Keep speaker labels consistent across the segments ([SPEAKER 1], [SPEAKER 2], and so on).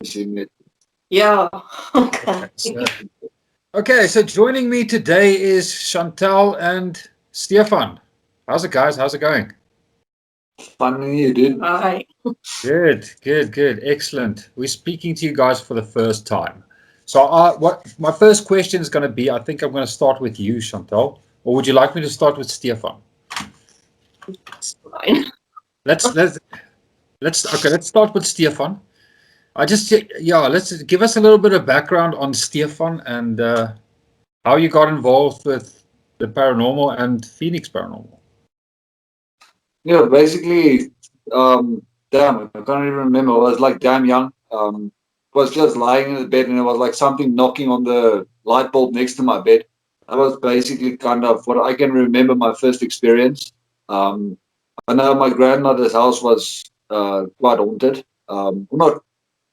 [SPEAKER 1] assume it.
[SPEAKER 2] Yeah. Okay.
[SPEAKER 3] So joining me today is Chantelle and Stefan. How's it, guys? How's it going?
[SPEAKER 1] Funny you did.
[SPEAKER 2] Hi.
[SPEAKER 3] Good. Excellent. We're speaking to you guys for the first time. So, what my first question is going to be, I think I'm going to start with you, Chantelle, or would you like me to start with Stefan?
[SPEAKER 2] It's fine.
[SPEAKER 3] Let's let's let's start with Stefan. Let's give us a little bit of background on Stefan and how you got involved with the paranormal and Phoenix Paranormal.
[SPEAKER 1] Yeah, basically, damn, I can't even remember. I was like damn young. Was just lying in the bed and it was like something knocking on the light bulb next to my bed. That was basically kind of what I can remember my first experience. I know my grandmother's house was quite haunted. Not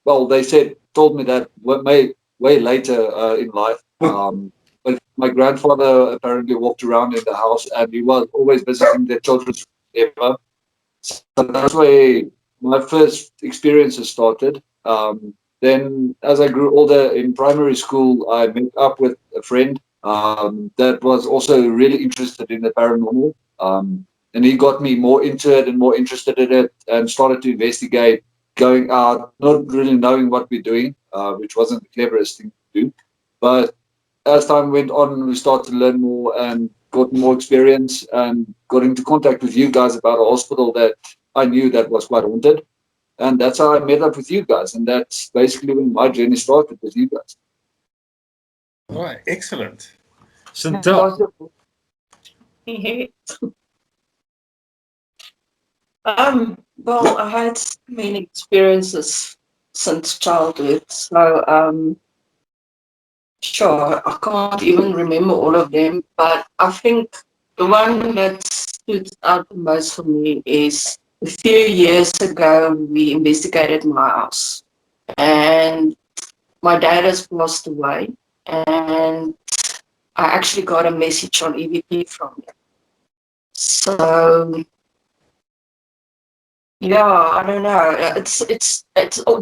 [SPEAKER 1] well. They told me that way later in life. But my grandfather apparently walked around in the house and he was always visiting their children's ever. So that's where my first experiences started. Then, as I grew older in primary school, I met up with a friend that was also really interested in the paranormal. And he got me more into it and more interested in it and started to investigate, going out, not really knowing what we're doing, which wasn't the cleverest thing to do. But as time went on, we started to learn more and got more experience and got into contact with you guys about a hospital that I knew that was quite haunted. And that's how I met up with you guys. And that's basically when my journey started with you guys.
[SPEAKER 3] All right, excellent. Chantal.
[SPEAKER 2] Well, I had many experiences since childhood, so sure, I can't even remember all of them, but I think the one that stood out the most for me is a few years ago we investigated my house and my dad has passed away and I actually got a message on EVP from him. So yeah, I don't know. It's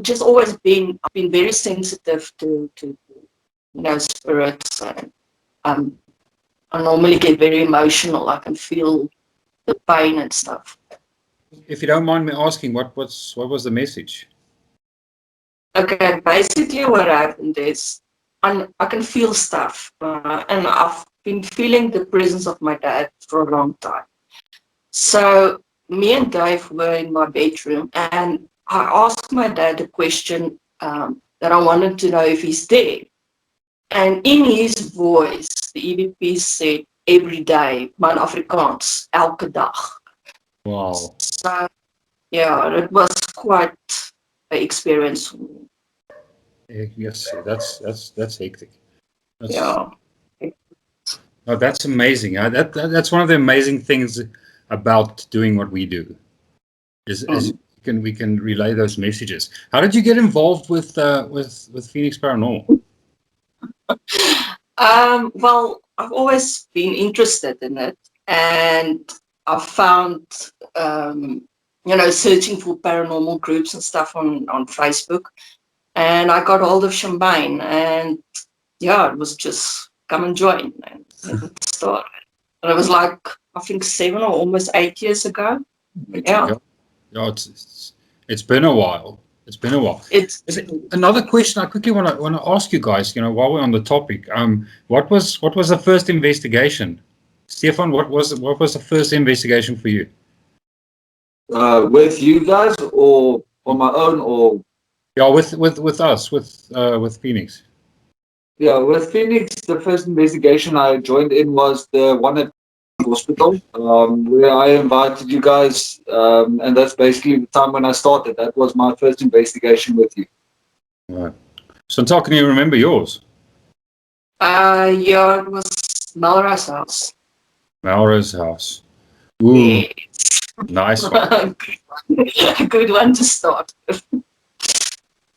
[SPEAKER 2] just always been I've been very sensitive to spirits and um I normally get very emotional. I can feel the pain and stuff.
[SPEAKER 3] If you don't mind me asking, what was the message?
[SPEAKER 2] Okay, basically what happened is I can feel stuff, and I've been feeling the presence of my dad for a long time. So me and Dave were in my bedroom, and I asked my dad a question that I wanted to know if he's there. And in his voice, the EVP said, every day, man Afrikaans, elke dag.
[SPEAKER 3] Wow.
[SPEAKER 2] So, yeah, it was quite an experience for me.
[SPEAKER 3] Yes, that's hectic. That's
[SPEAKER 2] Yeah.
[SPEAKER 3] no, that's amazing. That's one of the amazing things about doing what we do. Is we can relay those messages. How did you get involved with Phoenix Paranormal?
[SPEAKER 2] Well, I've always been interested in it, and I found, searching for paranormal groups and stuff on Facebook, and I got hold of Shambane, and yeah, it was just come and join, and it started. And it was like I think 7 or almost 8 years ago. Yeah,
[SPEAKER 3] Yeah, it's been a while. It's been a while.
[SPEAKER 2] it's
[SPEAKER 3] Another question I quickly want to ask you guys, while we're on the topic, what was the first investigation? Stefan, what was the first investigation for you?
[SPEAKER 1] With you guys or on my own or
[SPEAKER 3] Yeah, with us, with Phoenix.
[SPEAKER 1] yeah, with Phoenix, the first investigation I joined in was the one at hospital, where I invited you guys, and that's basically the time when I started. That was my first investigation with you.
[SPEAKER 3] Right. Chantal, can you remember yours?
[SPEAKER 2] yeah, it was Melra's house.
[SPEAKER 3] Maura's house. Ooh,
[SPEAKER 2] Yes.
[SPEAKER 3] nice one.
[SPEAKER 2] A good one to start.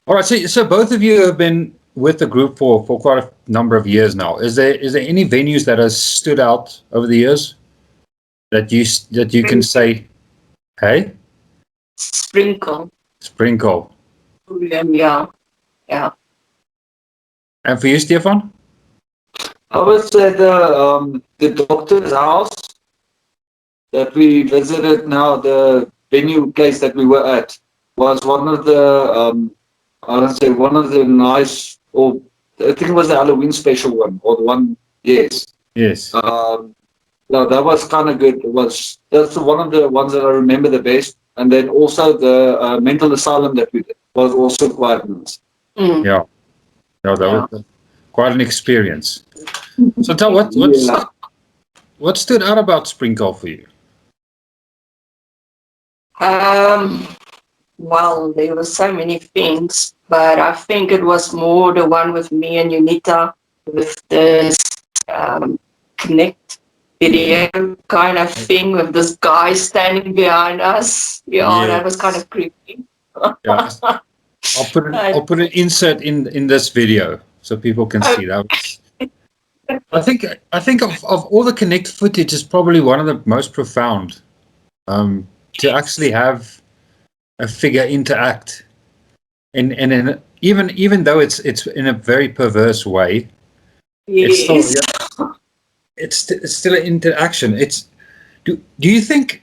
[SPEAKER 3] All right, so both of you have been with the group for quite a number of years now. Is there any venues that has stood out over the years that you can say, hey,
[SPEAKER 2] Sprinkle.
[SPEAKER 3] sprinkle?
[SPEAKER 2] Yeah. Yeah.
[SPEAKER 3] And for you, Stefan?
[SPEAKER 1] I would say the doctor's house that we visited now, the venue place that we were at, was one of the I would say one of the nice, or I think it was the Halloween special one, or the one, yes.
[SPEAKER 3] Yes.
[SPEAKER 1] No, that was kind of good. That's one of the ones that I remember the best. And then also the mental asylum that we did was also quite nice.
[SPEAKER 2] Mm.
[SPEAKER 3] Yeah. No, that
[SPEAKER 2] Yeah.
[SPEAKER 3] was quite an experience. So tell
[SPEAKER 1] Yeah.
[SPEAKER 3] what stood out about Sprinkle for you?
[SPEAKER 2] Well, there were so many things, but I think it was more the one with me and Unita with this connect video kind of thing with this guy standing behind us. Yeah, that was kind
[SPEAKER 3] Yes.
[SPEAKER 2] of creepy.
[SPEAKER 3] Yeah. I'll put an insert in this video so people can see that. I think of all the Connect footage is probably one of the most profound. To actually have a figure interact, and even though it's in a very perverse way, it's still
[SPEAKER 2] Yes.
[SPEAKER 3] it's still an interaction. It's do you think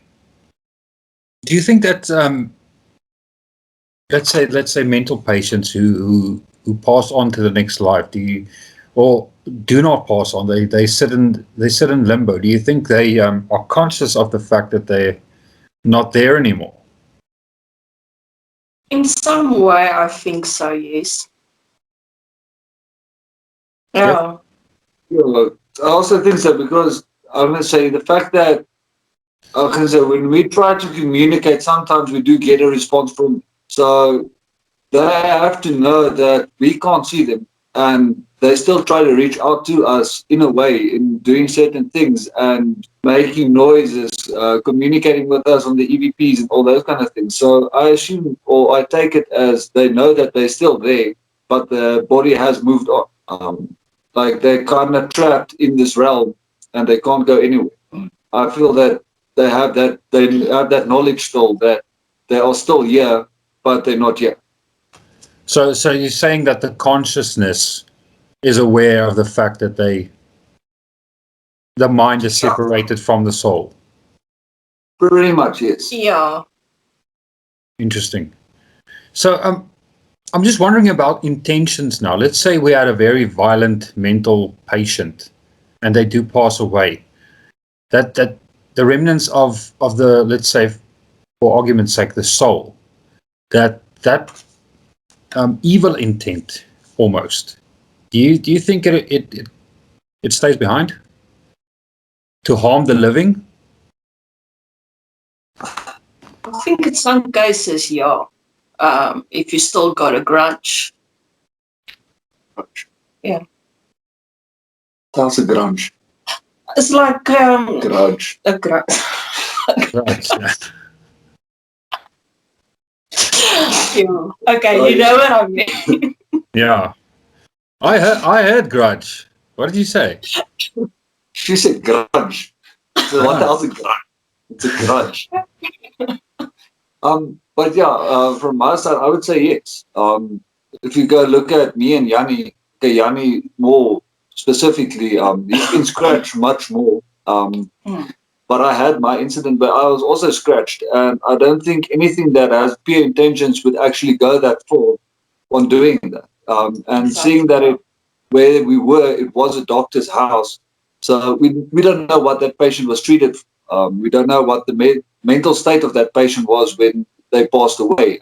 [SPEAKER 3] that let's say mental patients who pass on to the next life, or do not pass on, they sit in limbo, do you think they are conscious of the fact that they're not there anymore?
[SPEAKER 2] In some way, I think so, yes.
[SPEAKER 3] Yep.
[SPEAKER 2] Yeah.
[SPEAKER 1] Yeah, I also think so because I'm going to say the fact that when we try to communicate, sometimes we do get a response from. So they have to know that we can't see them, and they still try to reach out to us in a way, in doing certain things and making noises, communicating with us on the EVPs and all those kind of things. So I assume, or I take it as they know that they're still there, but the body has moved on. Like they're kind of trapped in this realm and they can't go anywhere. I feel that they have that knowledge still that they are still here, but they're not here.
[SPEAKER 3] So you're saying that the consciousness is aware of the fact that the mind is separated from the soul.
[SPEAKER 1] Pretty much, yes.
[SPEAKER 2] Yeah.
[SPEAKER 3] Interesting. So I'm just wondering about intentions now. Let's say we had a very violent mental patient and they do pass away. That the remnants of the, let's say, for argument's sake, the soul, that evil intent almost. Do you think it stays behind to harm the living?
[SPEAKER 2] I think in some cases, yeah. If you still got a grudge. Yeah.
[SPEAKER 1] That's a grunge.
[SPEAKER 2] It's like
[SPEAKER 1] Grudge.
[SPEAKER 2] a grudge.
[SPEAKER 3] Right. Yeah.
[SPEAKER 2] Yeah. Okay, you know what I mean.
[SPEAKER 3] Yeah. I heard grudge. What did you say?
[SPEAKER 1] She said grudge. So what
[SPEAKER 3] Ah.
[SPEAKER 1] else is grudge? It's a grudge. But yeah, from my side, I would say yes. If you go look at me and Yanni, okay, Yanni more specifically, he's been scratched much more. But I had my incident where I was also scratched, and I don't think anything that has pure intentions would actually go that far on doing that. And seeing that where we were, it was a doctor's house, so we don't know what that patient was treated. We don't know what the mental state of that patient was when they passed away.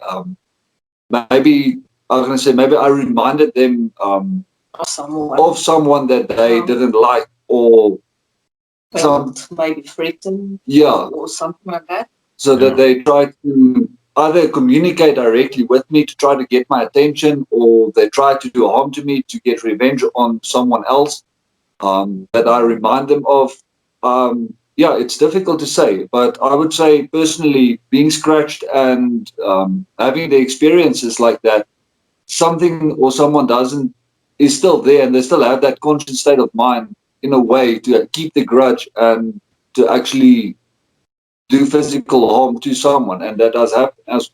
[SPEAKER 1] Maybe I was going to say maybe I reminded them of someone that they didn't like, or
[SPEAKER 2] maybe threatened,
[SPEAKER 1] yeah,
[SPEAKER 2] or something like that.
[SPEAKER 1] So that they try to either communicate directly with me to try to get my attention, or they try to do harm to me to get revenge on someone else that I remind them of. Yeah, it's difficult to say, but I would say personally, being scratched and having the experiences like that, something or someone doesn't is still there, and they still have that conscious state of mind in a way to keep the grudge and to actually do physical harm to someone, and that does happen as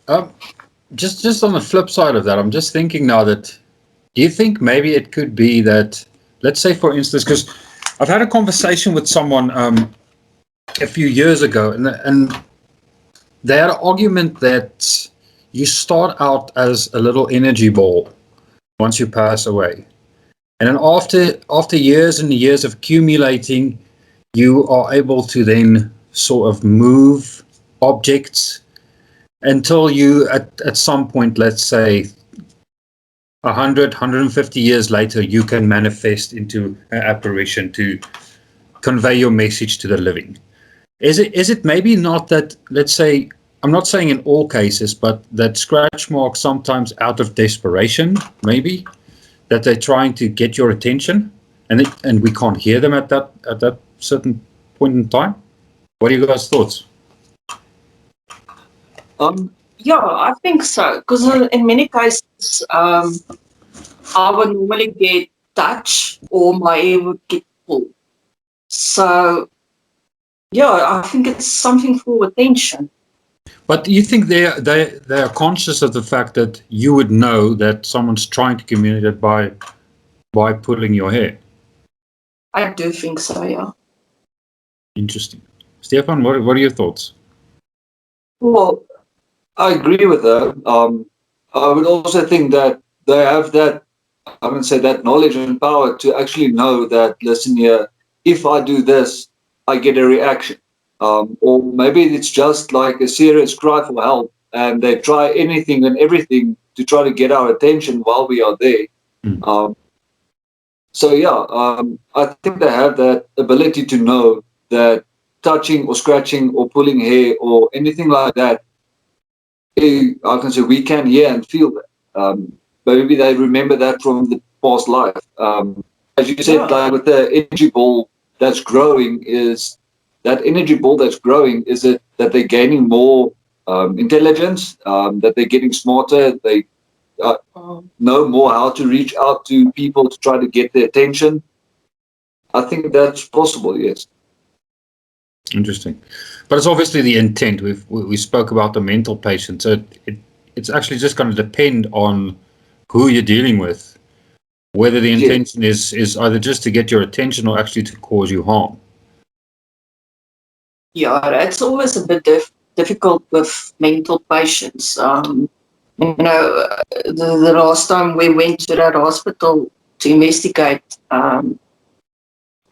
[SPEAKER 3] Um, just on the flip side of that, I'm just thinking now that, do you think maybe it could be that, let's say for instance, because I've had a conversation with someone a few years ago, and they had an argument that you start out as a little energy ball once you pass away, and then after years and years of accumulating, you are able to then sort of move objects until you at some point, let's say 100, 150 years later, you can manifest into an apparition to convey your message to the living. Is it maybe not that, let's say, I'm not saying in all cases, but that scratch marks sometimes out of desperation, maybe, that they're trying to get your attention, and we can't hear them at that certain point in time? What are you guys' thoughts?
[SPEAKER 2] Yeah, I think so. Because in many cases, I would normally get touch or my ear would get pulled. So, yeah, I think it's something for attention.
[SPEAKER 3] But do you think they are conscious of the fact that you would know that someone's trying to communicate by pulling your hair?
[SPEAKER 2] I do think so, yeah.
[SPEAKER 3] Interesting. Stefan, what are your thoughts?
[SPEAKER 1] Well, I agree with her. I would also think that they have that, I would say, that knowledge and power to actually know that, listen here, if I do this, I get a reaction. Or maybe it's just like a serious cry for help, and they try anything and everything to try to get our attention while we are there.
[SPEAKER 3] Mm.
[SPEAKER 1] So yeah, I think they have that ability to know that touching or scratching or pulling hair or anything like that, I can say we can hear and feel that. Maybe they remember that from the past life. As you said,
[SPEAKER 2] Yeah.
[SPEAKER 1] like with the energy ball that's growing, is that energy ball that's growing, is it that they're gaining more intelligence, that they're getting smarter, they know more how to reach out to people to try to get their attention? I think that's possible, yes.
[SPEAKER 3] Interesting. But it's obviously the intent. We spoke about the mental patient, so it's actually just going to depend on who you're dealing with, whether the
[SPEAKER 1] Yes.
[SPEAKER 3] intention is either just to get your attention or actually to cause you harm.
[SPEAKER 2] Yeah, it's always a bit difficult with mental patients. The last time we went to that hospital to investigate,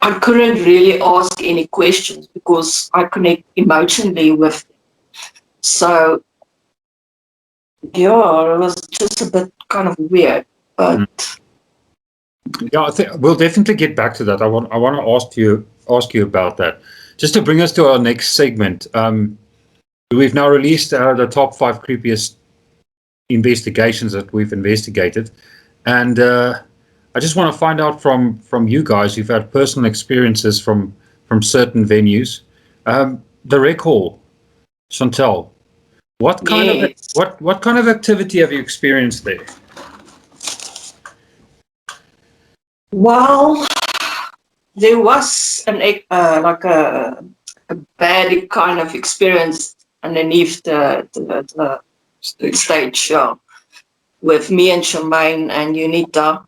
[SPEAKER 2] I couldn't really ask any questions because I connect emotionally with them. So, yeah, it was just a bit kind of weird. But
[SPEAKER 3] Yeah, I think we'll definitely get back to that. I want to ask you about that. Just to bring us to our next segment. We've now released the top 5 creepiest investigations that we've investigated, and I just want to find out from you guys who've had personal experiences from certain venues. The Rec Hall, Chantelle, what kind of
[SPEAKER 2] yes.
[SPEAKER 3] what kind of activity have you experienced there?
[SPEAKER 2] Well, there was like a bad kind of experience underneath the stage, yeah, with me and Shemaine and Unita,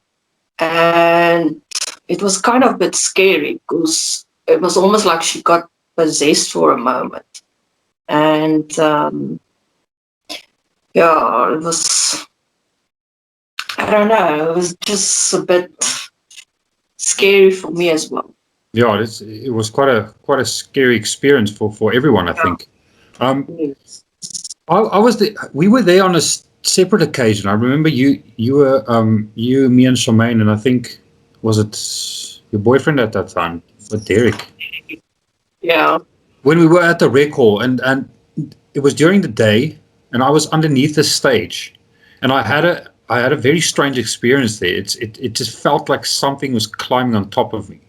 [SPEAKER 2] and it was kind of a bit scary because it was almost like she got possessed for a moment, and yeah, it was, I don't know, it was just a bit scary for me as well.
[SPEAKER 3] Yeah, it was quite a scary experience for everyone, I think.
[SPEAKER 2] Yes.
[SPEAKER 3] I was we were there on a separate occasion. I remember you were you, me, and Charmaine, and I think, was it your boyfriend at that time, with Derek,
[SPEAKER 2] Yeah.
[SPEAKER 3] when we were at the Rec Hall, and it was during the day, and I was underneath the stage, and I had a very strange experience there. It just felt like something was climbing on top of me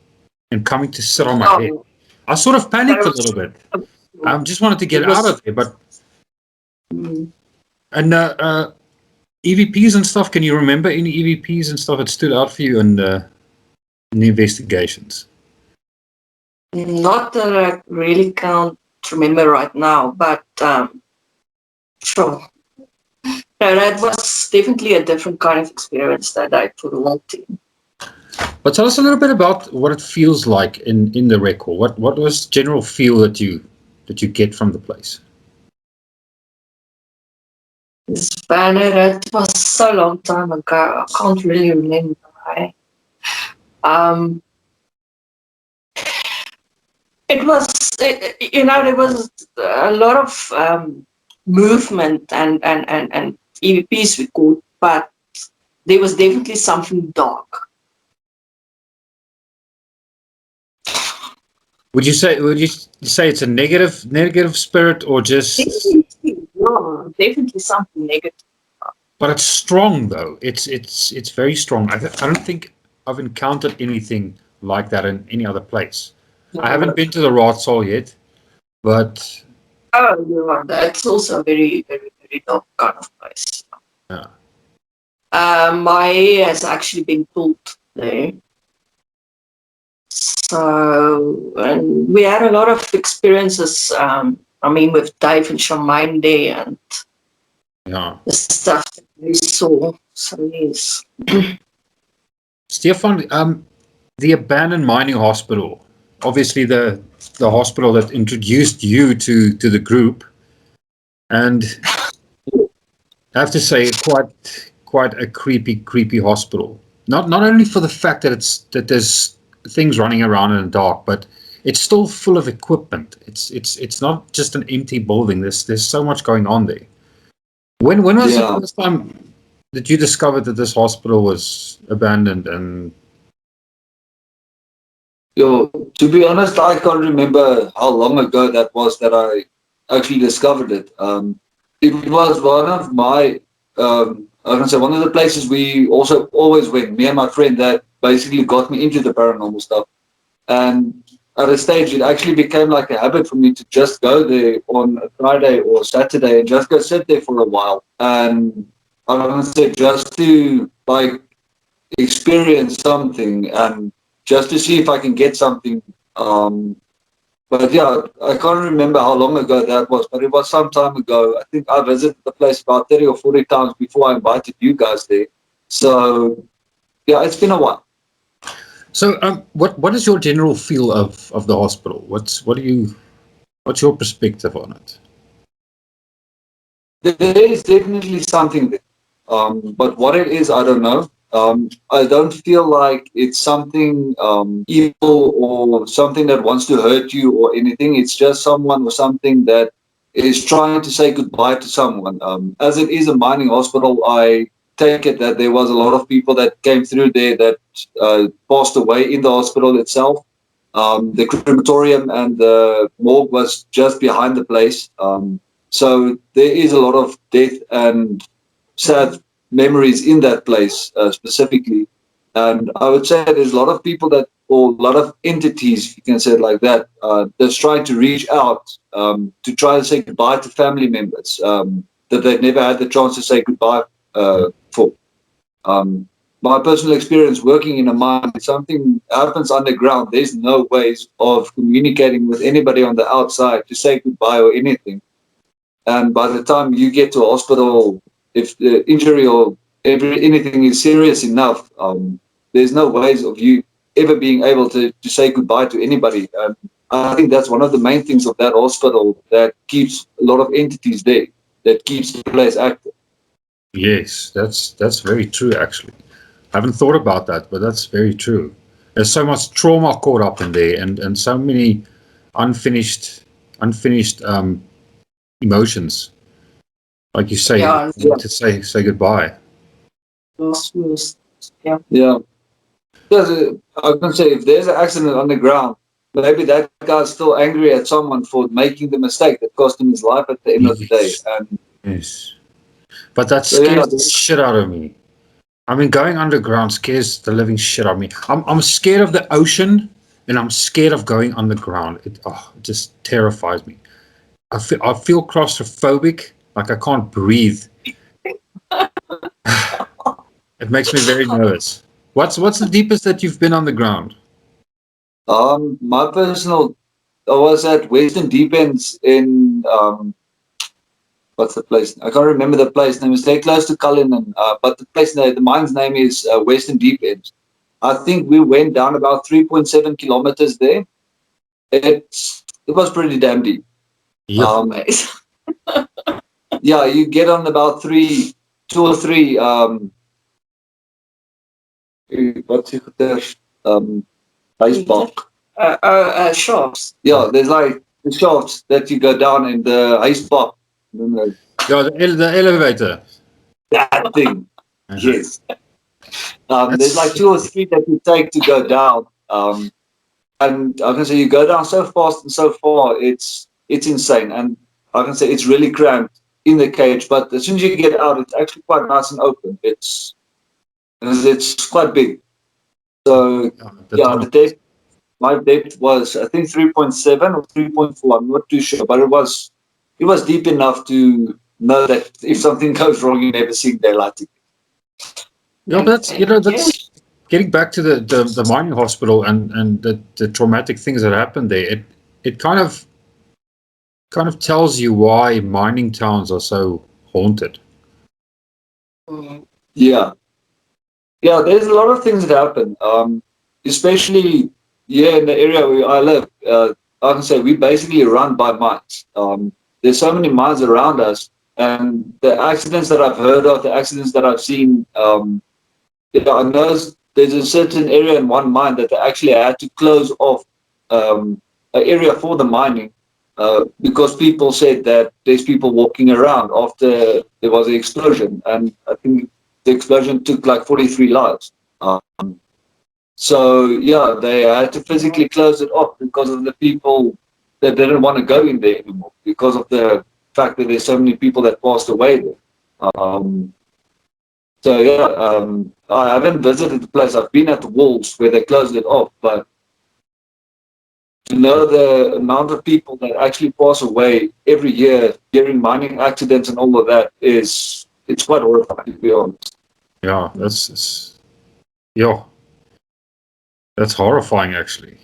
[SPEAKER 3] and coming to sit on my head.
[SPEAKER 2] Oh,
[SPEAKER 3] I sort of panicked a
[SPEAKER 2] that
[SPEAKER 3] little bit.
[SPEAKER 2] was,
[SPEAKER 3] I just wanted to get
[SPEAKER 2] it
[SPEAKER 3] out
[SPEAKER 2] was,
[SPEAKER 3] of there, but
[SPEAKER 2] mm,
[SPEAKER 3] and EVPs and stuff. Can you remember any EVPs and stuff that stood out for you in the investigations?
[SPEAKER 2] not that I really can't remember right now, but sure. No, that was definitely a different kind of experience that I put walked in.
[SPEAKER 3] But tell us a little bit about what it feels like in the record. What was the general feel that you get from the place?
[SPEAKER 2] This banner, that was so long time ago. I can't really remember. Um, it was, there was a lot of movement and EVPs we called, but there was definitely something dark.
[SPEAKER 3] Would you say it's a negative spirit or just?
[SPEAKER 2] Definitely something negative.
[SPEAKER 3] But it's strong though. It's very strong. I don't think I've encountered anything like that in any other place. I haven't been to the Raadsaal yet, but
[SPEAKER 2] Oh, yeah, that's also a very, very, very dark kind of place.
[SPEAKER 3] yeah.
[SPEAKER 2] My hair has actually been pulled there. So, and we had a lot of experiences, with Dave and Charmaine there and
[SPEAKER 3] Yeah.
[SPEAKER 2] the stuff that we saw. So, yes.
[SPEAKER 3] Stefan, the abandoned mining hospital, obviously the hospital that introduced you to the group, and I have to say quite a creepy hospital. Not only for the fact that there's things running around in the dark, but it's still full of equipment. It's not just an empty building. There's so much going on there. When was the
[SPEAKER 1] Yeah.
[SPEAKER 3] first time that you discovered that this hospital was abandoned? And
[SPEAKER 1] Yo, to be honest, I can't remember how long ago that was that I actually discovered it. It was one of my, I can say, one of the places we also always went, me and my friend, that basically got me into the paranormal stuff. And at a stage, it actually became like a habit for me to just go there on a Friday or Saturday and just go sit there for a while. And I want to say just to like experience something and just to see if I can get something. But yeah, I can't remember how long ago that was, but it was some time ago. I think I visited the place about 30 or 40 times before I invited you guys there. So yeah, it's been a while.
[SPEAKER 3] so, what is your general feel of the hospital? What's your perspective on it?
[SPEAKER 1] There is definitely something there. But what it is, I don't know. I don't feel like it's something evil or something that wants to hurt you or anything. It's just someone or something that is trying to say goodbye to someone. As it is a mining hospital, I take it that there was a lot of people that came through there that passed away in the hospital itself. The crematorium and the morgue was just behind the place. So there is a lot of death and sad memories in that place specifically. And I would say there's a lot of people that, or a lot of entities, you can say it like that, that's trying to reach out to try to say goodbye to family members that they've never had the chance to say goodbye for. My personal experience working in a mine, if something happens underground, there's no ways of communicating with anybody on the outside to say goodbye or anything. And by the time you get to a hospital, if the injury or anything is serious enough, there's no ways of you ever being able to say goodbye to anybody. And I think that's one of the main things of that hospital that keeps a lot of entities there, that keeps the place active.
[SPEAKER 3] Yes, that's very true. Actually, I haven't thought about that, but that's very true. There's so much trauma caught up in there, and so many unfinished emotions. Like you say,
[SPEAKER 2] Yeah,
[SPEAKER 1] Yeah,
[SPEAKER 3] to say goodbye.
[SPEAKER 2] last years. Yeah.
[SPEAKER 1] yeah. Because I can say if there's an accident on the ground, maybe that guy's still angry at someone for making the mistake that cost him his life at the end of the day.
[SPEAKER 3] Yes,
[SPEAKER 1] And
[SPEAKER 3] yes. But that
[SPEAKER 1] so yeah,
[SPEAKER 3] scares the shit out of me. I mean, going underground scares the living shit out of me. I'm scared of the ocean, and I'm scared of going underground. It just terrifies me. I feel claustrophobic, like I can't breathe. It makes me very nervous. What's the deepest that you've been on the ground?
[SPEAKER 1] my personal, I was at Western Deep Ends in what's the place? I can't remember the place name. It's very close to Cullinan, but the place name, the mine's name is Western Deep End. I think we went down about 3.7 kilometers there. It was pretty damn deep.
[SPEAKER 3] Yep.
[SPEAKER 1] Yeah, you get on about two or three what's it there? Icebox.
[SPEAKER 2] Shafts.
[SPEAKER 1] Yeah, there's like the shafts that you go down in the icebox.
[SPEAKER 3] Yeah, the elevator.
[SPEAKER 1] That thing. Yes. There's like
[SPEAKER 3] That's,
[SPEAKER 1] two or three that you take to go down. And I can say you go down so fast and so far, it's insane. And I can say it's really cramped in the cage, but as soon as you get out, it's actually quite nice and open. It's quite big. So
[SPEAKER 3] the
[SPEAKER 1] yeah,
[SPEAKER 3] tunnel.
[SPEAKER 1] my depth was I think 3.7 or 3.4. I'm not too sure, but it was deep enough to know that if something goes wrong, you never see daylight again.
[SPEAKER 3] Yeah, but that's getting back to the mining hospital and the traumatic things that happened there. It kind of tells you why mining towns are so haunted.
[SPEAKER 1] Yeah, yeah. There's a lot of things that happen. Especially here in the area where I live. I can say we basically run by mines. There's so many mines around us, and the accidents that I've heard of, the accidents that I've seen. Yeah, I know there's a certain area in one mine that they actually had to close off an area for the mining because people said that there's people walking around after there was an explosion, and I think the explosion took like 43 lives. So yeah, they had to physically close it off because of the people that didn't want to go in there anymore because of the fact that there's so many people that passed away there. Um, so yeah, I haven't visited the place. I've been at the walls where they closed it off, but to know the amount of people that actually pass away every year during mining accidents and all of that it's quite horrifying to be honest.
[SPEAKER 3] Yeah, yeah, that's horrifying actually.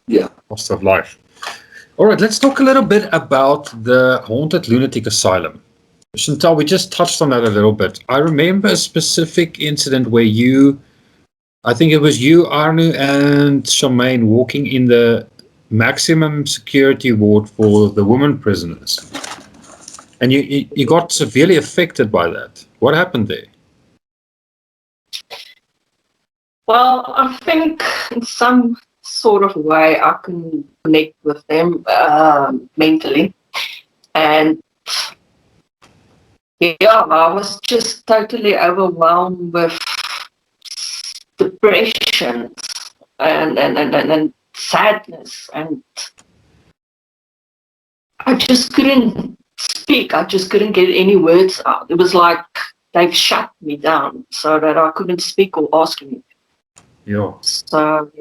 [SPEAKER 1] Yeah.
[SPEAKER 3] Cost of life. All right, let's talk a little bit about the haunted lunatic asylum. Chantelle, we just touched on that a little bit. I remember a specific incident where I think it was you, Arnu, and Charmaine walking in the maximum security ward for the women prisoners. And you got severely affected by that. What happened there?
[SPEAKER 2] Well, I think in some sort of way I can connect with them mentally. And yeah, I was just totally overwhelmed with depression and sadness. And I just couldn't speak. I just couldn't get any words out. It was like they've shut me down so that I couldn't speak or ask anything.
[SPEAKER 3] Yeah.
[SPEAKER 2] So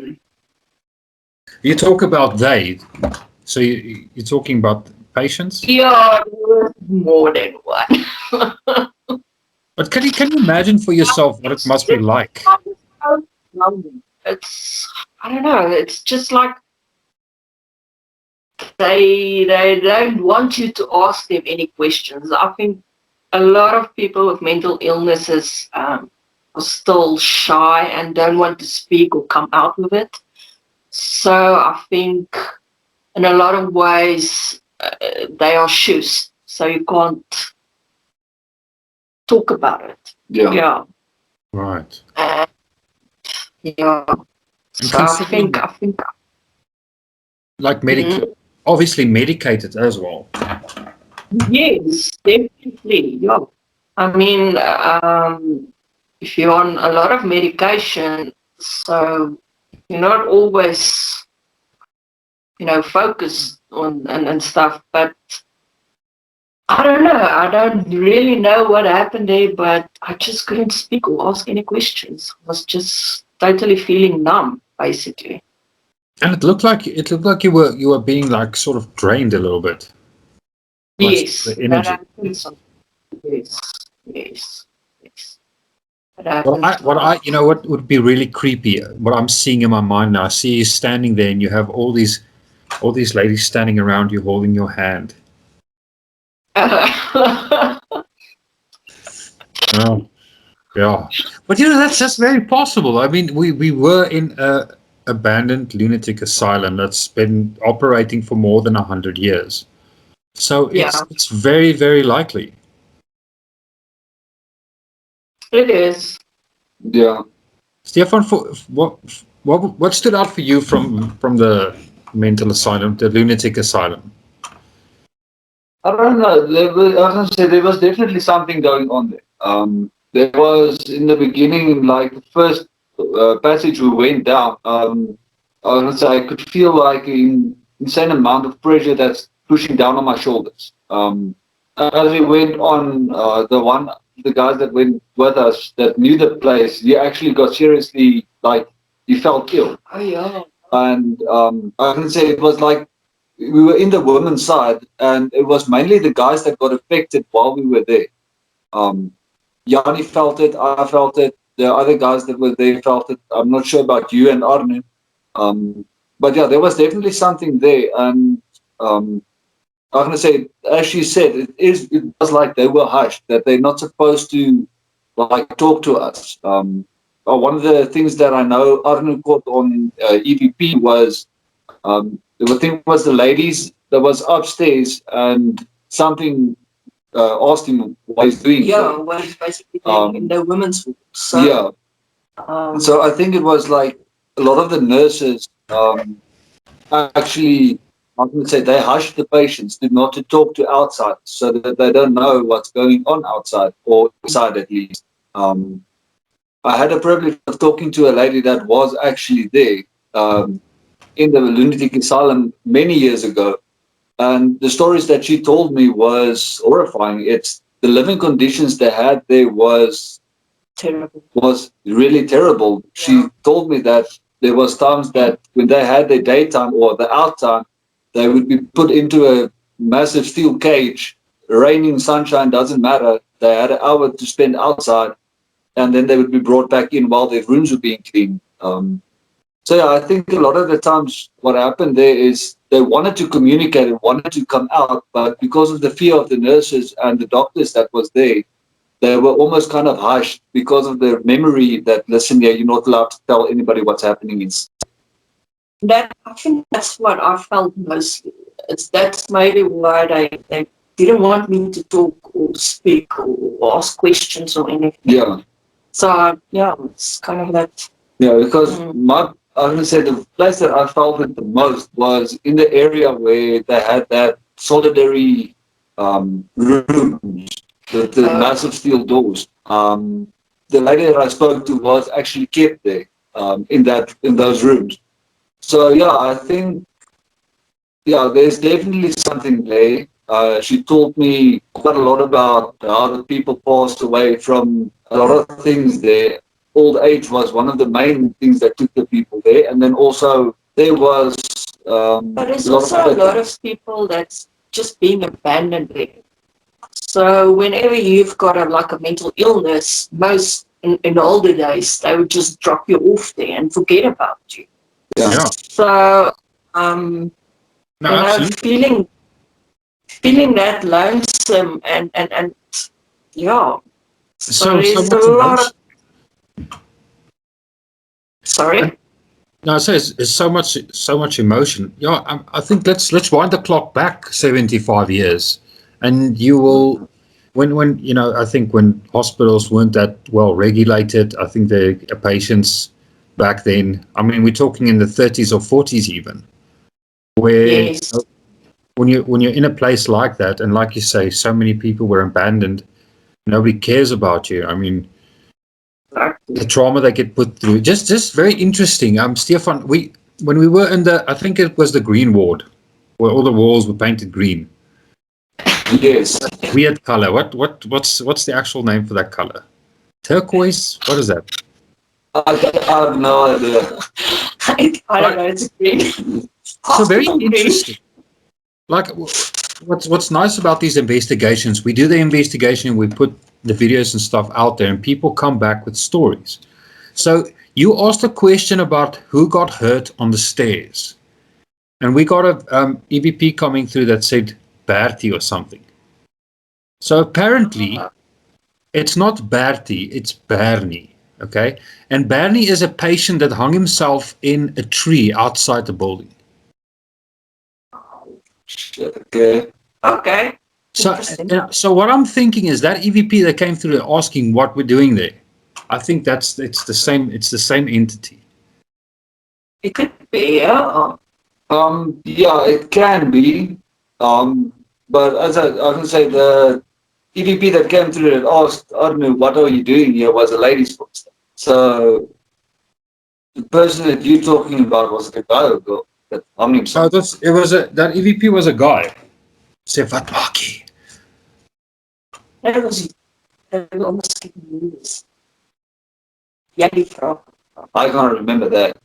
[SPEAKER 3] You talk about they. So you're talking about patients?
[SPEAKER 2] yeah, there was more than one.
[SPEAKER 3] But can you imagine for yourself what it must be like?
[SPEAKER 2] It's I don't know. It's just like they don't want you to ask them any questions. I think a lot of people with mental illnesses are still shy and don't want to speak or come out with it. So I think in a lot of ways they are shushed, so you can't talk about it. Yeah.
[SPEAKER 3] Right.
[SPEAKER 2] Yeah. So I think
[SPEAKER 3] like obviously medicated as well.
[SPEAKER 2] yes, definitely. Yeah. I mean, if you're on a lot of medication, so you're not always, focused on and stuff. But I don't know. I don't really know what happened there, but I just couldn't speak or ask any questions. I was just totally feeling numb, basically.
[SPEAKER 3] And it looked like you were being like sort of drained a little bit.
[SPEAKER 2] Yes,
[SPEAKER 3] The energy.
[SPEAKER 2] that happens. Yes.
[SPEAKER 3] What would be really creepy? What I'm seeing in my mind now, I see you standing there, and you have all these ladies standing around you, holding your hand. Oh, yeah. But that's very possible. I mean, we were in a abandoned lunatic asylum that's been operating for more than 100 years. So
[SPEAKER 2] Yeah,
[SPEAKER 3] it's very, very likely.
[SPEAKER 2] it is.
[SPEAKER 1] Yeah.
[SPEAKER 3] Stefan, what stood out for you from the mental asylum, the lunatic asylum?
[SPEAKER 1] I don't know. I was gonna say there was definitely something going on there. There was in the beginning, like the first passage we went down. I was gonna say I could feel like an insane amount of pressure that's pushing down on my shoulders. As we went on, the guys that went with us that knew the place, he actually got seriously like he felt ill,
[SPEAKER 2] Oh yeah.
[SPEAKER 1] and I can say it was like we were in the women's side, and it was mainly the guys that got affected while we were there. Um, Yanni felt it, I felt it, the other guys that were there felt it. I'm not sure about you and Arne. But yeah, there was definitely something there. And I'm going to say, as she said, it was like they were hushed, that they're not supposed to like talk to us. One of the things that I know Arne caught on EVP was the thing was the ladies that was upstairs and something asked him what he's doing.
[SPEAKER 2] Yeah, what is basically doing in the women's ward. So
[SPEAKER 1] Yeah. So I think it was like a lot of the nurses actually, I can say they hush the patients to not to talk to outsiders so that they don't know what's going on outside or inside at least. Um, I had a privilege of talking to a lady that was actually there in the lunatic asylum many years ago. And the stories that she told me was horrifying. It's the living conditions they had there
[SPEAKER 2] terrible.
[SPEAKER 1] was really terrible. She told me that there was times that when they had their daytime or the out time, they would be put into a massive steel cage. Raining, sunshine, doesn't matter. They had an hour to spend outside, and then they would be brought back in while their rooms were being cleaned. So yeah, I think a lot of the times what happened there is they wanted to communicate and wanted to come out, but because of the fear of the nurses and the doctors that was there, they were almost kind of hushed because of the memory that, listen, yeah, you're not allowed to tell anybody what's happening inside.
[SPEAKER 2] That I think that's what I felt mostly. That's maybe why they didn't want me to talk or speak or ask questions or anything.
[SPEAKER 1] Yeah.
[SPEAKER 2] So yeah, it's kind of that.
[SPEAKER 1] Yeah, because I'm gonna say the place that I felt it the most was in the area where they had that solitary rooms with the massive steel doors. The lady that I spoke to was actually kept there in those rooms. So yeah, I think there's definitely something there. She told me quite a lot about how the people passed away from a lot of things there. Old age was one of the main things that took the people there, and then also there was
[SPEAKER 2] But there's
[SPEAKER 1] a lot of
[SPEAKER 2] also a
[SPEAKER 1] other
[SPEAKER 2] lot
[SPEAKER 1] things.
[SPEAKER 2] of people that's just being abandoned there. So whenever you've got like a mental illness, most in the older days they would just drop you off there and forget about you.
[SPEAKER 1] Yeah.
[SPEAKER 3] Yeah.
[SPEAKER 2] So
[SPEAKER 3] No,
[SPEAKER 2] you know,
[SPEAKER 3] absolutely.
[SPEAKER 2] feeling that lonesome and yeah. So
[SPEAKER 3] So
[SPEAKER 2] there's a
[SPEAKER 3] much
[SPEAKER 2] lot of
[SPEAKER 3] emotion.
[SPEAKER 2] sorry.
[SPEAKER 3] No, I say it's so much emotion. Yeah, I think let's wind the clock back 75 years, and you will when I think when hospitals weren't that well regulated, I think the patients back then. I mean, we're talking in the 30s or 40s even, where
[SPEAKER 2] Yes.
[SPEAKER 3] when you're in a place like that, and like you say, so many people were abandoned. Nobody cares about you. I mean, the trauma they get put through. Just very interesting. Stefan, when we were in the, I think it was the green ward, where all the walls were painted green.
[SPEAKER 1] Yes.
[SPEAKER 3] Weird color. What's the actual name for that color? Turquoise. What is that?
[SPEAKER 1] I have no idea.
[SPEAKER 2] I don't know. It's green.
[SPEAKER 3] So very
[SPEAKER 2] Hospital green.
[SPEAKER 3] interesting. Like what's nice about these investigations, we do the investigation, we put the videos and stuff out there, and people come back with stories. So you asked a question about who got hurt on the stairs, and we got a EVP coming through that said Bertie or something. So apparently, it's not Bertie, it's Bernie. Okay, and Bernie is a patient that hung himself in a tree outside the building.
[SPEAKER 1] Shit, okay.
[SPEAKER 2] Okay.
[SPEAKER 3] So,
[SPEAKER 2] Interesting.
[SPEAKER 3] so what I'm thinking is that EVP that came through asking what we're doing there. I think it's the same. It's the same entity.
[SPEAKER 2] It could be, yeah.
[SPEAKER 1] Yeah, it can be. But as I can say, the EVP that came through and asked, I don't know, what are you doing here, was a lady's voice. So the person that you're talking about was a guy or girl that hung
[SPEAKER 3] Oh,
[SPEAKER 1] himself.
[SPEAKER 3] that EVP was a guy. Stefan Maki.
[SPEAKER 2] That was almost like news. Yeah,
[SPEAKER 1] I can't remember that.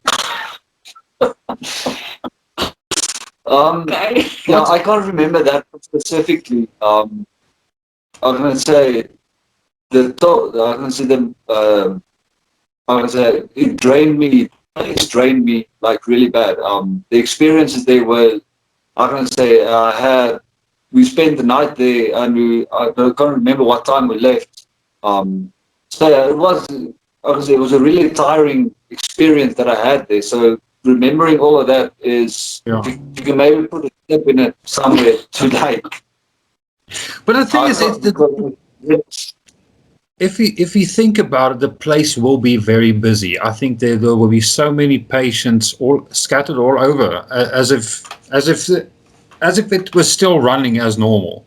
[SPEAKER 2] Okay.
[SPEAKER 1] Yeah, I can't remember that specifically. I'm gonna say the thought. I'm gonna say the. I'm gonna say it drained me. It's drained me like really bad. The experiences there were. I'm gonna say I had. We spent the night there, and I can't remember what time we left. So yeah, it was. Obviously, it was a really tiring experience that I had there. So remembering all of that is,
[SPEAKER 3] Yeah.
[SPEAKER 1] if you can maybe put a tip in it somewhere today.
[SPEAKER 3] But the thing is, if you think about it, the place will be very busy. I think there will be so many patients all scattered all over, as if it was still running as normal.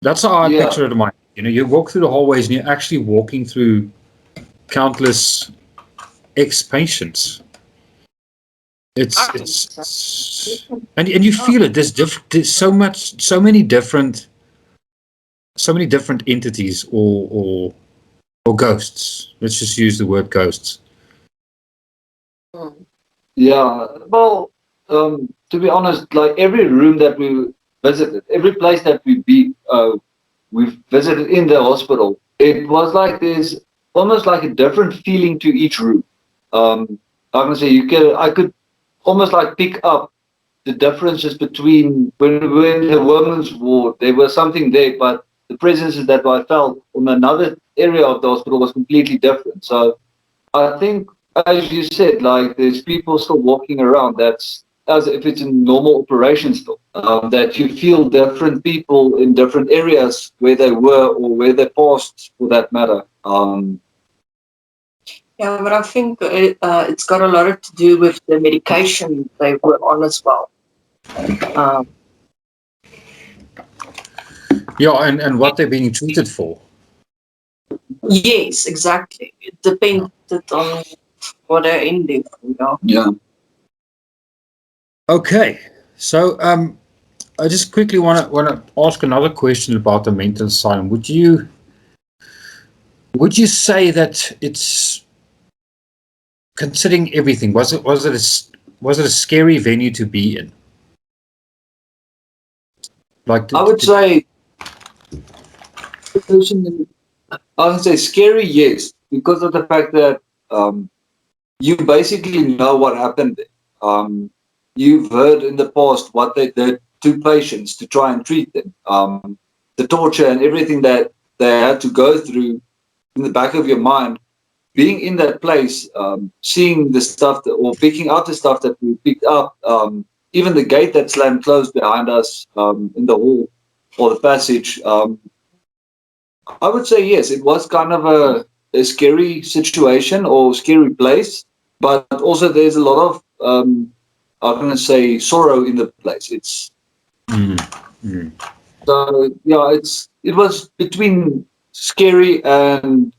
[SPEAKER 3] That's how I
[SPEAKER 1] Yeah.
[SPEAKER 3] picture it in my. You walk through the hallways and you're actually walking through countless ex-patients. It's and you feel it. There's so many different entities or ghosts. Let's just use the word ghosts.
[SPEAKER 1] Yeah, well, to be honest, like every room that we visited, every place that we've visited in the hospital, it was like there's almost like a different feeling to each room. I can say I could almost like pick up the differences between when we were in the women's ward, there was something there, but the presences that I felt on another area of the hospital was completely different. So I think, as you said, like there's people still walking around. That's as if it's a normal operation still. That you feel different people in different areas where they were or where they passed, for that matter.
[SPEAKER 2] Yeah, but I think it's got a lot to do with the medication they were on as well.
[SPEAKER 3] Yeah, and what they're being treated for.
[SPEAKER 2] Yes, exactly. It depended on what they're in there.
[SPEAKER 1] Yeah.
[SPEAKER 3] Okay, so I just quickly want to ask another question about the mental asylum. Would you say that it's, considering everything, was it a scary venue to be in? Like
[SPEAKER 1] I would say, I would say scary, yes, because of the fact that you basically know what happened. You've heard in the past what they did to patients to try and treat them, the torture and everything that they had to go through in the back of your mind. Being in that place, seeing the stuff or picking out the stuff that we picked up, even the gate that slammed closed behind us in the hall or the passage. I would say yes, it was kind of a scary situation or scary place, but also there's a lot of I'm going to say sorrow in the place. It's so yeah, it was between scary and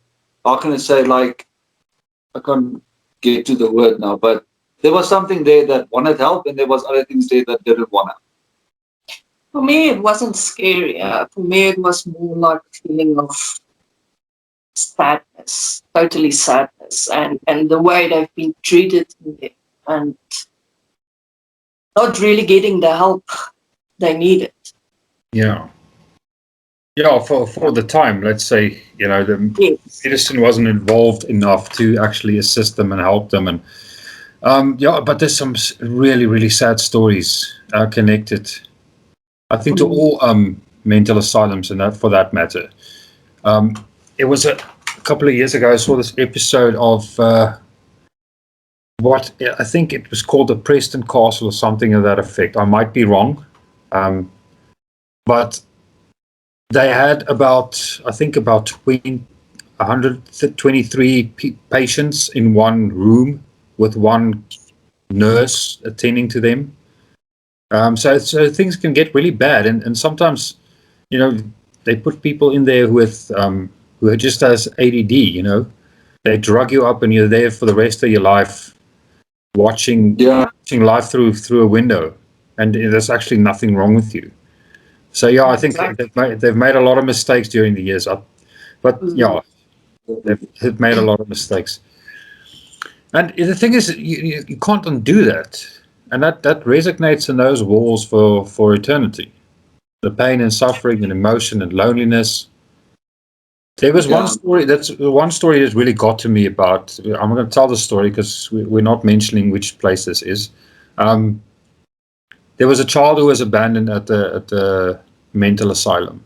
[SPEAKER 1] how can I say, like, I can't get to the word now, but there was something there that wanted help, and there was other things there that didn't want help.
[SPEAKER 2] For me, it wasn't scary. For me, it was more like a feeling of sadness, totally sadness, and the way they've been treated and not really getting the help they needed.
[SPEAKER 3] Yeah. Yeah, for the time, let's say, the
[SPEAKER 2] Yes.
[SPEAKER 3] medicine wasn't involved enough to actually assist them and help them. And yeah, but there's some really, really sad stories connected, I think, to all mental asylums, and that for that matter. It was a couple of years ago. I saw this episode of what I think it was called the Preston Castle or something of that effect. I might be wrong, but they had I think about 123 patients in one room with one nurse attending to them. So things can get really bad, and sometimes, they put people in there who just has ADD. They drug you up, and you're there for the rest of your life, watching life through a window, and there's actually nothing wrong with you. So I think they've made a lot of mistakes during the years. But they've made a lot of mistakes. And the thing is, you can't undo that, and that resonates in those walls for eternity. The pain and suffering and emotion and loneliness. There was one story that really got to me about. I'm going to tell the story because we're not mentioning which place this is. There was a child who was abandoned at the mental asylum.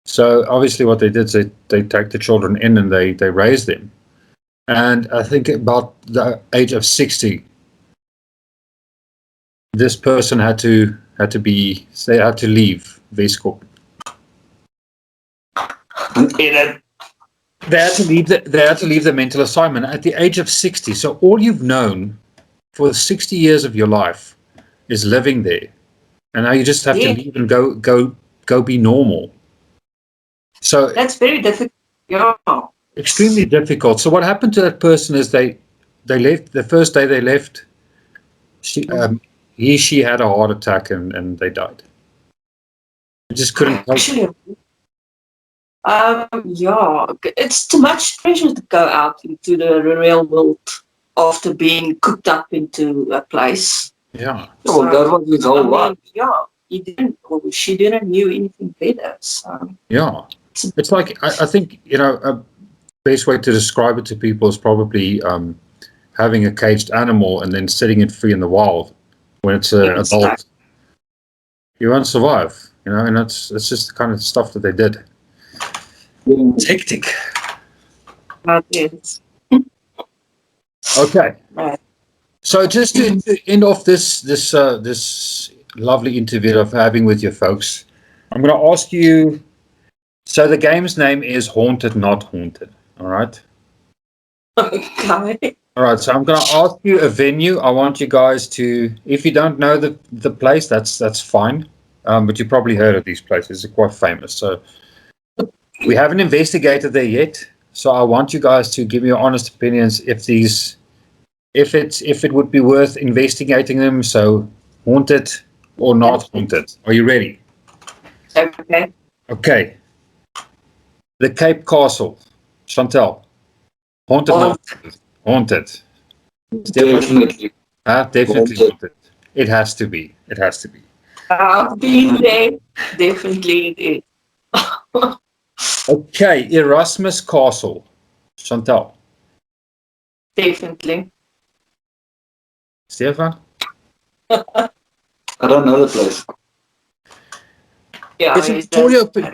[SPEAKER 3] So obviously, what they did is they take the children in and they raise them. And I think about the age of 60, this person had to leave Vesco. They had to leave the mental asylum at the age of 60. So all you've known for 60 years of your life is living there, and now you just have to leave and go be normal. So
[SPEAKER 2] that's very difficult. Yeah.
[SPEAKER 3] Extremely difficult. So what happened to that person is they left the first day they left. She had a heart attack and they died. They just couldn't help.
[SPEAKER 2] Actually, it's too much pressure to go out into the real world after being cooked up into a place.
[SPEAKER 3] Yeah.
[SPEAKER 1] So, that was his whole life.
[SPEAKER 2] He didn't, or she didn't knew anything better. So
[SPEAKER 3] it's like I think a best way to describe it to people is probably having a caged animal and then setting it free in the wild when it's an adult. You won't survive, and it's just the kind of stuff that they did. It's hectic.
[SPEAKER 2] That is.
[SPEAKER 3] Okay.
[SPEAKER 2] Right.
[SPEAKER 3] So just to end off this lovely interview of having with you folks, I'm going to ask you. So the game's name is Haunted, Not Haunted. All right.
[SPEAKER 2] Okay.
[SPEAKER 3] All right. So I'm going to ask you a venue. I want you guys to, if you don't know the place, that's fine. But you probably heard of these places. They're quite famous. So we haven't investigated there yet. So I want you guys to give me your honest opinions if it would be worth investigating them. So haunted or not haunted. Are you ready?
[SPEAKER 2] Okay.
[SPEAKER 3] Okay. The Cape Castle. Chantelle. Haunted, not haunted.
[SPEAKER 1] Definitely.
[SPEAKER 3] Definitely haunted. It has to be. It has to be.
[SPEAKER 2] I've been there. Definitely it is.
[SPEAKER 3] Okay. Erasmus Castle. Chantelle.
[SPEAKER 2] Definitely.
[SPEAKER 3] Stefan?
[SPEAKER 1] I don't know the place.
[SPEAKER 2] Yeah,
[SPEAKER 3] it's in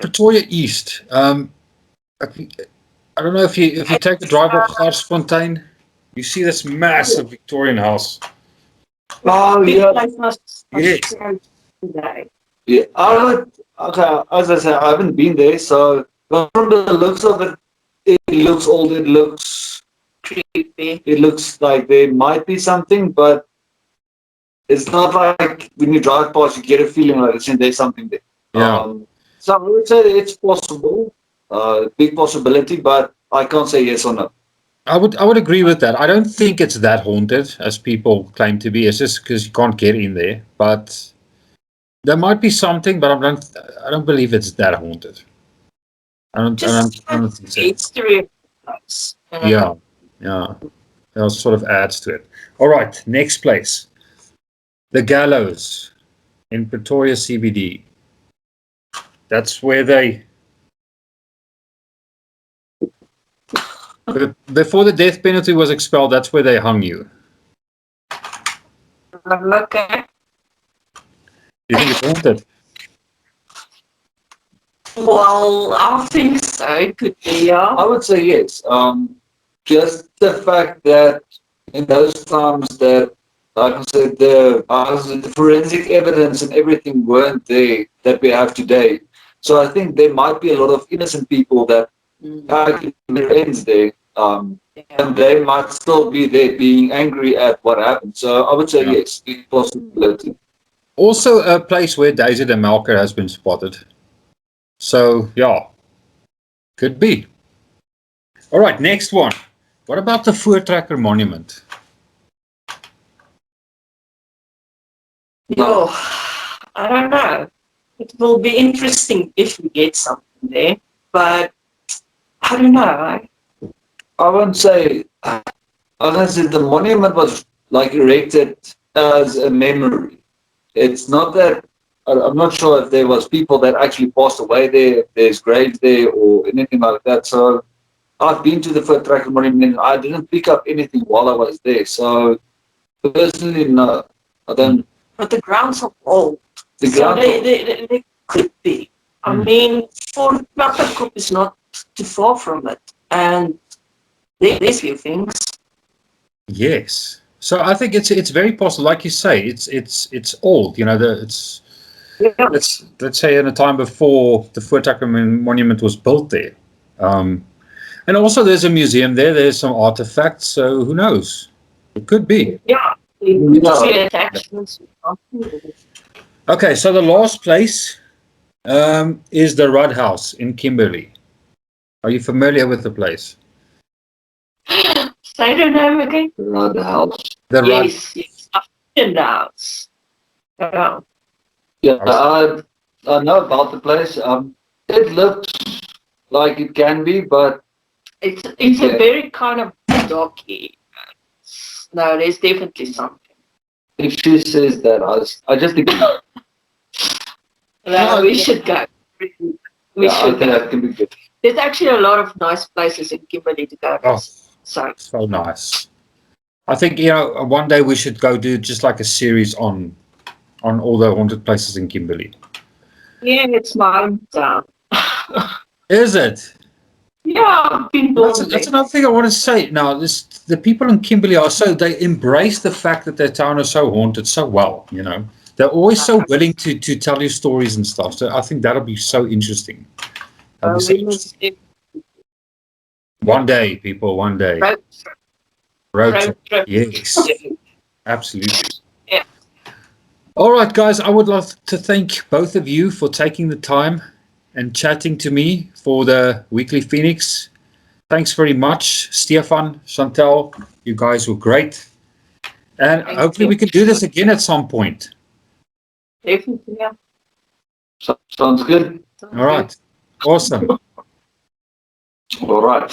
[SPEAKER 3] Pretoria East. I don't know if you take the drive off Garsfontein, you see this massive Victorian house.
[SPEAKER 1] Oh yeah.
[SPEAKER 3] Yes.
[SPEAKER 1] Yeah. Okay. As I said, I haven't been there, so from the looks of it, it looks old. It looks
[SPEAKER 2] creepy.
[SPEAKER 1] It looks like there might be something, but it's not like when you drive past, you get a feeling like there's something there.
[SPEAKER 3] Yeah.
[SPEAKER 1] So I would say it's possible, big possibility, but I can't say yes or no.
[SPEAKER 3] I would agree with that. I don't think it's that haunted as people claim to be. It's just because you can't get in there. But there might be something, but I don't believe it's that haunted. I don't think so.
[SPEAKER 2] History.
[SPEAKER 3] Yeah. That sort of adds to it. All right, next place. The Gallows in Pretoria CBD. That's where before the death penalty was expelled, that's where they hung you.
[SPEAKER 2] Okay.
[SPEAKER 3] You think it's haunted?
[SPEAKER 2] Well, I think so. It could be, yeah.
[SPEAKER 1] I would say yes. Just the fact that in those times that, like I said, the forensic evidence and everything weren't there that we have today. So I think there might be a lot of innocent people that actually their ends there. And they might still be there being angry at what happened. So I would say
[SPEAKER 3] Yeah.
[SPEAKER 1] yes, it's possibility.
[SPEAKER 3] Also, a place where Daisy the Melker has been spotted. So, yeah, could be. All right, next one. What about the Voortrekker Monument?
[SPEAKER 2] Yo, I don't know. It will be interesting if we get something there, but I don't know.
[SPEAKER 1] I wouldn't say, honestly, the monument was like erected as a memory. It's not that, I'm not sure if there was people that actually passed away there, if there's graves there or anything like that. So I've been to the Voortrekker Monument. I didn't pick up anything while I was there. So personally, no. I don't.
[SPEAKER 2] But the grounds are old.
[SPEAKER 1] The
[SPEAKER 2] So
[SPEAKER 1] ground.
[SPEAKER 2] they could be. I mean, for Platterkop is not too far from it. And there's few things.
[SPEAKER 3] Yes. So I think it's very possible. Like you say, it's old. You know,
[SPEAKER 2] Yeah.
[SPEAKER 3] let's say in a time before the Voortrekker Monument was built there. And also, there's a museum there. There's some artifacts. So who knows? It could be.
[SPEAKER 2] Yeah. You could see attachments.
[SPEAKER 3] Okay, so the last place is the Rudd House in Kimberley. Are you familiar with the place?
[SPEAKER 2] Say the name again.
[SPEAKER 1] The house.
[SPEAKER 3] The Rudd.
[SPEAKER 2] Yes. I've been in the house. Yeah.
[SPEAKER 1] Yeah, I know about the place. It looks like it can be, but
[SPEAKER 2] It's a very kind of doggy. No, there's definitely something.
[SPEAKER 1] if she says that, I just think,
[SPEAKER 2] No, we should go. We
[SPEAKER 1] yeah, I
[SPEAKER 2] should
[SPEAKER 1] think
[SPEAKER 2] go.
[SPEAKER 1] that can be good.
[SPEAKER 2] There's actually a lot of nice places in Kimberley to go.
[SPEAKER 3] Oh,
[SPEAKER 2] So
[SPEAKER 3] so nice. I think one day we should go do just like a series on all the haunted places in Kimberley.
[SPEAKER 2] yeah, it's my hometown.
[SPEAKER 3] Is it?
[SPEAKER 2] Yeah, I've been born
[SPEAKER 3] That's
[SPEAKER 2] there.
[SPEAKER 3] another thing I want to say. Now, the people in Kimberley they embrace the fact that their town is so haunted so well. You know, they're always so willing to tell you stories and stuff. So I think that'll be so interesting. That'll be so interesting. One day, people. One day. Road trip. Yes, absolutely.
[SPEAKER 2] Yeah.
[SPEAKER 3] All right, guys. I would love to thank both of you for taking the time and chatting to me for the Weekly Phoenix. Thanks very much, Stefan, Chantelle. You guys were great. And hopefully we can do this again at some point.
[SPEAKER 2] Definitely, yeah.
[SPEAKER 1] Sounds good.
[SPEAKER 3] All right. Awesome.
[SPEAKER 1] All right.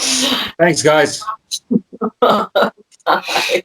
[SPEAKER 3] Thanks, guys.
[SPEAKER 2] Bye.